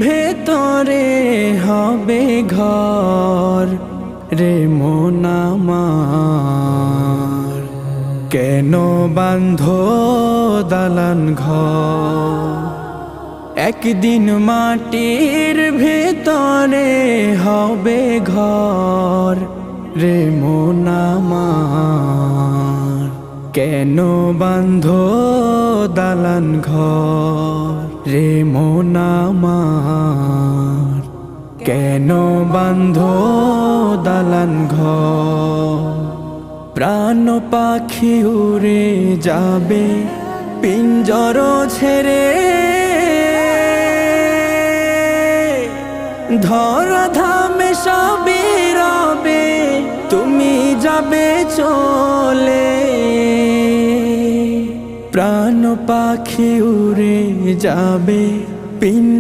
ভেতরে হবে ঘর রে মন আমার, কেন বাঁধো দালান ঘর? একদিন মাটির ভেতরে হবে ঘর রে মন আমার, কেন বাঁধো দালান ঘর রে মন আমার, কেন বাঁধো দালান ঘর? প্রাণ পাখি উড়ে যাবে পিঞ্জর ছেড়ে, ধরা ধামে সবই রবে, তুমি যাবে চলে। প্রাণ পাখি উড়ে যাবে